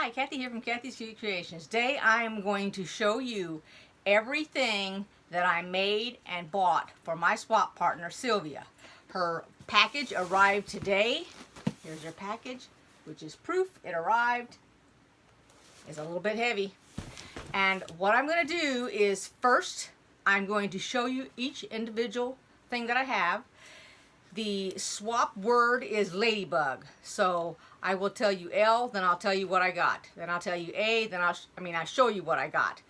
Hi, Kathy here from Kathy's Cute Creations. Today I am going to show you everything that I made and bought for my swap partner, Sylvia. Her package arrived today. Here's her package, which is proof it arrived. It's a little bit heavy. And what I'm going to do is first, I'm going to show you each individual thing that I have. The swap word is ladybug. So I will tell you L, then I'll tell you what I got. Then I'll tell you A, then I'll show you what I got.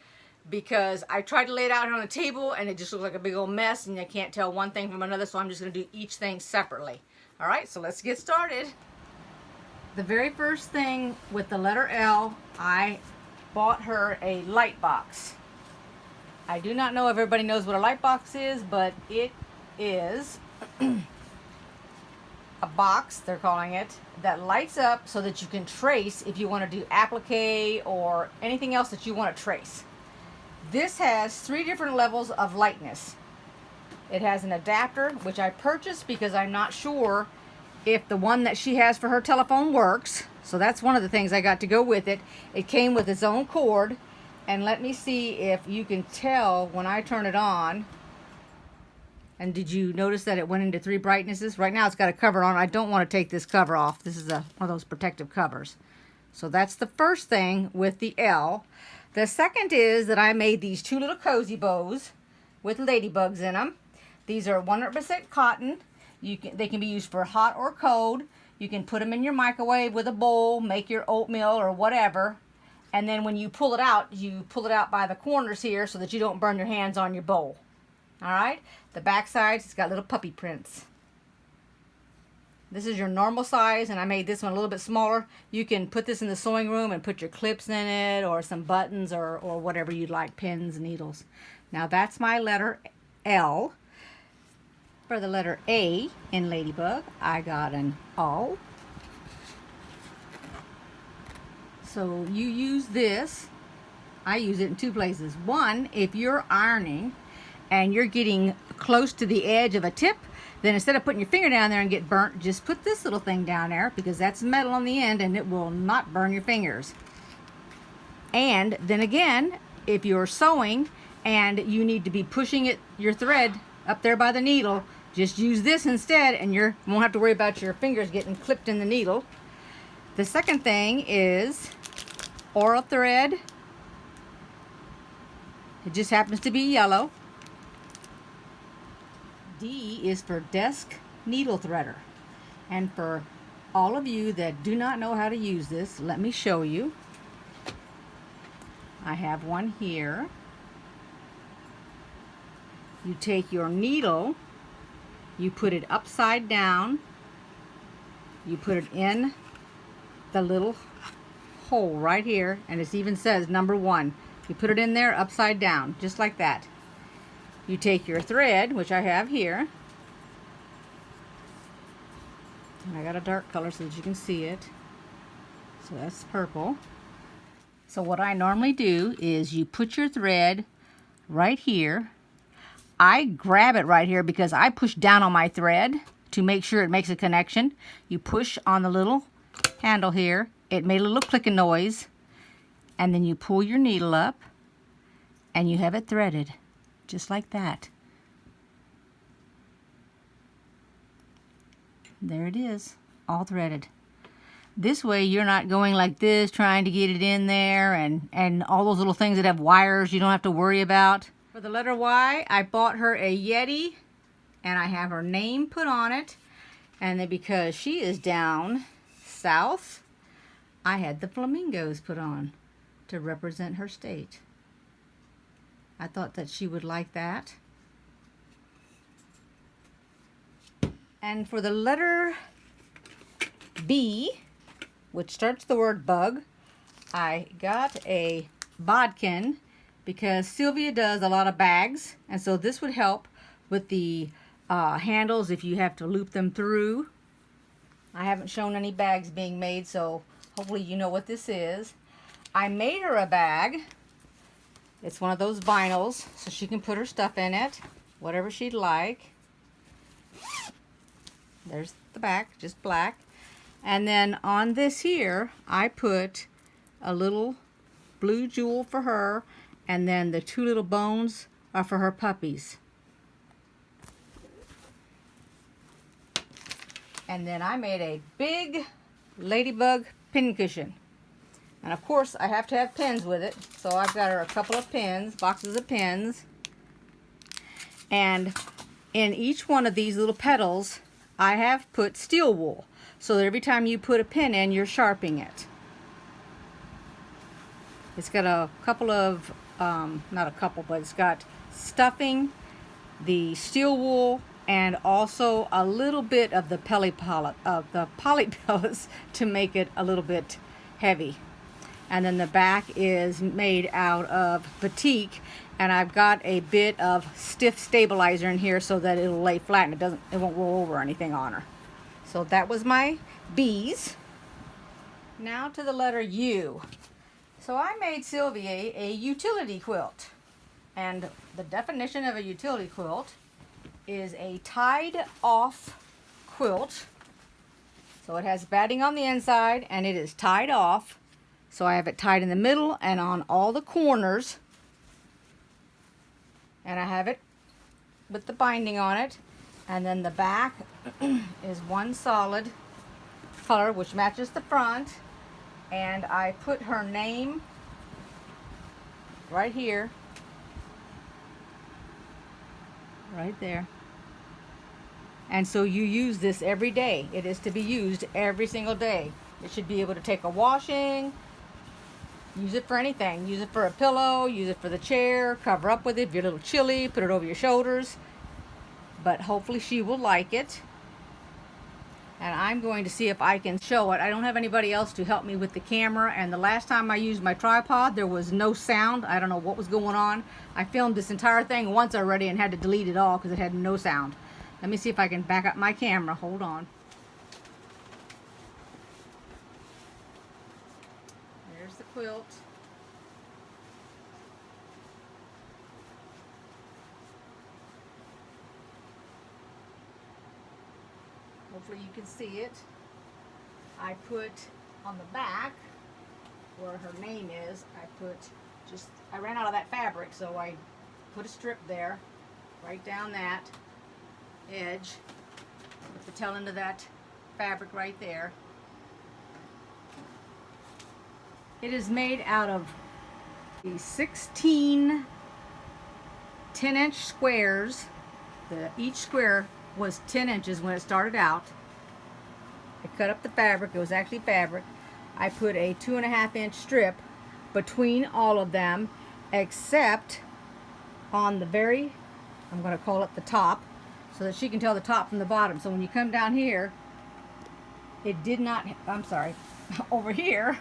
Because I tried to lay it out here on the table and it just looks like a big old mess and I can't tell one thing from another, so I'm just going to do each thing separately. Alright, so let's get started. The very first thing with the letter L, I bought her a light box. I do not know if everybody knows what a light box is, but it is a box, they're calling it, that lights up so that you can trace if you want to do applique or anything else that you want to trace. This has 3 different levels of lightness. It has an adapter, which I purchased because I'm not sure if the one that she has for her telephone works. So that's one of the things I got to go with it. It came with its own cord. And let me see if you can tell when I turn it on. And did you notice that it went into 3 brightnesses? Right now it's got a cover on. I don't want to take this cover off. This is one of those protective covers. So that's the first thing with the L. The second is that I made these 2 little cozy bows with ladybugs in them. These are 100% cotton. They can be used for hot or cold. You can put them in your microwave with a bowl, make your oatmeal or whatever. And then when you pull it out by the corners here so that you don't burn your hands on your bowl. Alright, the back sides, it's got little puppy prints. This is your normal size, and I made this one a little bit smaller. You can put this in the sewing room and put your clips in it, or some buttons, or whatever you'd like, pins, needles. Now that's my letter L. For the letter A in Ladybug, I got an O. So you use this, I use it in 2 places. One, if you're ironing and you're getting close to the edge of a tip, then instead of putting your finger down there and get burnt, just put this little thing down there, because that's metal on the end and it will not burn your fingers. And then again, if you're sewing and you need to be pushing your thread up there by the needle, just use this instead and you won't have to worry about your fingers getting clipped in the needle. The second thing is Aura thread. It just happens to be yellow. D is for desk needle threader. And for all of you that do not know how to use this, let me show you. I have one here. You take your needle, you put it upside down, you put it in the little hole right here, and it even says number 1. You put it in there upside down, just like that. You take your thread, which I have here, and I got a dark color so that you can see it. So that's purple. So what I normally do is you put your thread right here. I grab it right here because I push down on my thread to make sure it makes a connection. You push on the little handle here. It made a little clicking noise. And then you pull your needle up and you have it threaded. Just like that. There it is, all threaded. This way you're not going like this trying to get it in there and all those little things that have wires you don't have to worry about. For the letter Y, I bought her a Yeti and I have her name put on it. And then because she is down south, I had the flamingos put on to represent her state. I thought that she would like that. And for the letter B, which starts the word bug, I got a bodkin because Sylvia does a lot of bags, and so this would help with the handles if you have to loop them through. I haven't shown any bags being made, so hopefully you know what this is. I made her a bag. It's one of those vinyls, so she can put her stuff in it, whatever she'd like. There's the back, just black. And then on this here, I put a little blue jewel for her, and then the 2 little bones are for her puppies. And then I made a big ladybug pincushion. And of course I have to have pins with it, so I've got her a couple of pins, boxes of pins. And in each one of these little petals I have put steel wool, so that every time you put a pin in, you're sharpening it. It's got a couple of, not a couple, but it's got stuffing, the steel wool, and also a little bit of the poly pellets to make it a little bit heavy. And then the back is made out of batik, and I've got a bit of stiff stabilizer in here so that it'll lay flat and it won't roll over anything on her. So that was my bees. Now to the letter U. So I made Sylvia a utility quilt, and the definition of a utility quilt is a tied off quilt. So it has batting on the inside and it is tied off. So I have it tied in the middle and on all the corners, and I have it with the binding on it. And then the back is one solid color which matches the front, and I put her name right here, right there. And so you use this every day. It is to be used every single day. It should be able to take a washing, use it for anything. Use it for a pillow, use it for the chair, cover up with it if you're a little chilly, put it over your shoulders. But hopefully she will like it. And I'm going to see if I can show it. I don't have anybody else to help me with the camera, and the last time I used my tripod there was no sound. I don't know what was going on. I filmed this entire thing once already and had to delete it all because it had no sound. Let me see if I can back up my camera. Hold on. There's the quilt. Hopefully you can see it. I put on the back where her name is, I ran out of that fabric, so I put a strip there, right down that edge, put the tail end of that fabric right there. It is made out of the 16 10-inch squares. Each square was 10 inches when it started out. I cut up the fabric. It was actually fabric. I put a 2.5-inch strip between all of them, except on the very, I'm going to call it the top, so that she can tell the top from the bottom. So when you come down here, it did not, I'm sorry, over here,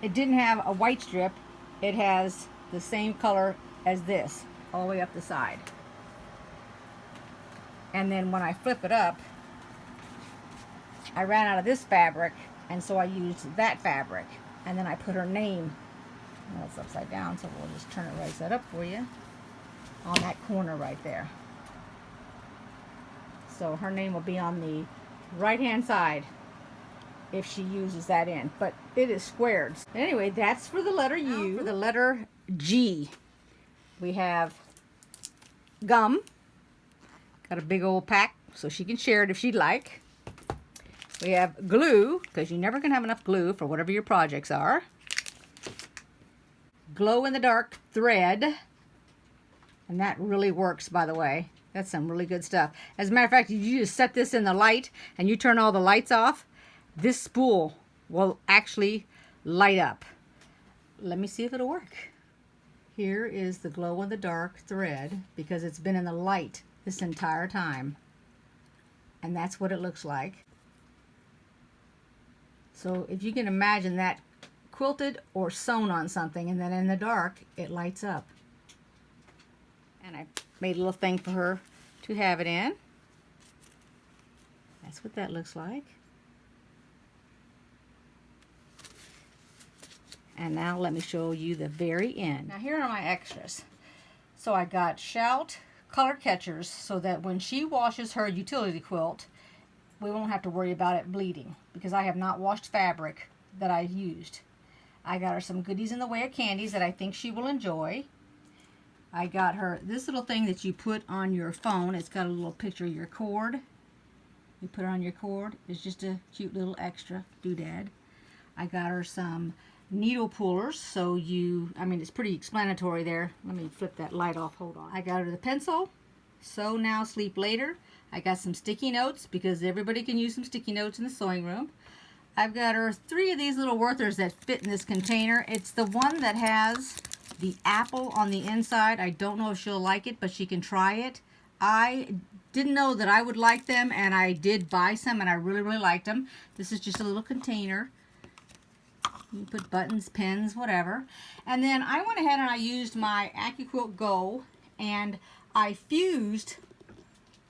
it didn't have a white strip. It has the same color as this, all the way up the side. And then when I flip it up, I ran out of this fabric, and so I used that fabric. And then I put her name, well, it's upside down, so we'll just turn it right side up for you, on that corner right there. So her name will be on the right hand side if she uses that in, but it is squared. Anyway, that's for the letter U. Now for the letter G, we have gum. Got a big old pack so she can share it if she'd like. We have glue, because you're never going to have enough glue for whatever your projects are. Glow-in-the-dark thread. And that really works, by the way. That's some really good stuff. As a matter of fact, if you just set this in the light and you turn all the lights off, this spool will actually light up. Let me see if it'll work. Here is the glow-in-the-dark thread, because it's been in the light this entire time, and that's what it looks like. So if you can imagine that quilted or sewn on something, and then in the dark it lights up. And I made a little thing for her to have it in. That's what that looks like. And now let me show you the very end. Now here are my extras. So I got Shout color catchers so that when she washes her utility quilt, we won't have to worry about it bleeding, because I have not washed fabric that I used. I got her some goodies in the way of candies that I think she will enjoy. I got her this little thing that you put on your phone. It's got a little picture of your cord. You put it on your cord. It's just a cute little extra doodad. I got her some needle pullers, so it's pretty explanatory there. Let me flip that light off, hold on. I got her the pencil, sew now, sleep later. I got some sticky notes because everybody can use some sticky notes in the sewing room. I've got her 3 of these little Werthers that fit in this container. It's the one that has the apple on the inside. I don't know if she'll like it, but she can try it. I didn't know that I would like them, and I did buy some, and I really, really liked them. This is just a little container. You put buttons, pins, whatever. And then I went ahead and I used my AccuQuilt Go, and I fused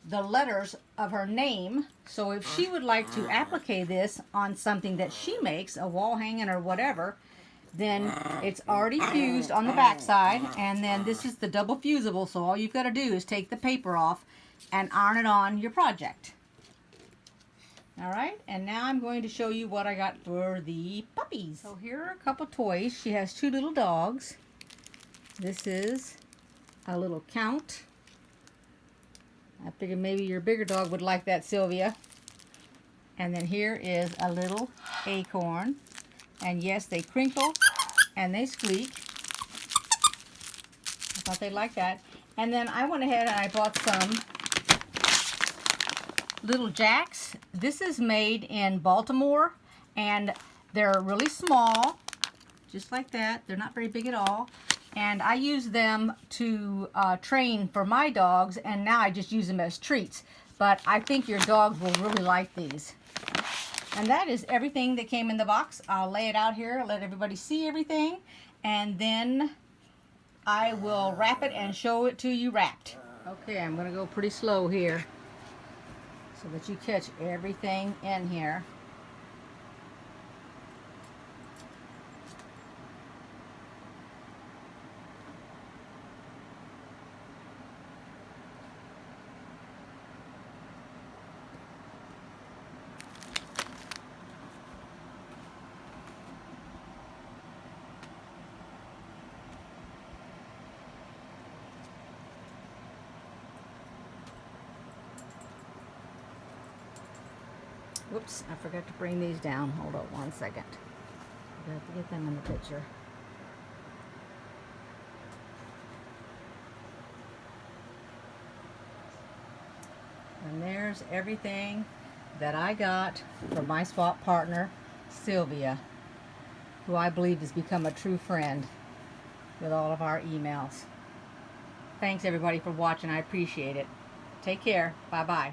the letters of her name. So if she would like to applique this on something that she makes, a wall hanging or whatever, then it's already fused on the back side. And then this is the double fusible, so all you've got to do is take the paper off and iron it on your project. All right, and now I'm going to show you what I got for the puppies. So here are a couple toys. She has 2 little dogs. This is a little Count. I figured maybe your bigger dog would like that, Sylvia. And then here is a little Acorn. And yes, they crinkle and they squeak. I thought they'd like that. And then I went ahead and I bought some little Jacks. This is made in Baltimore, and they're really small, just like that. They're not very big at all. And I use them to train for my dogs, and now I just use them as treats. But I think your dog will really like these. And that is everything that came in the box. I'll lay it out here, let everybody see everything, and then I will wrap it and show it to you wrapped. Okay, I'm going to go pretty slow here so that you catch everything in here. Whoops, I forgot to bring these down. Hold on 1 second. I have to get them in the picture. And there's everything that I got from my swap partner, Sylvia, who I believe has become a true friend with all of our emails. Thanks everybody for watching. I appreciate it. Take care. Bye-bye.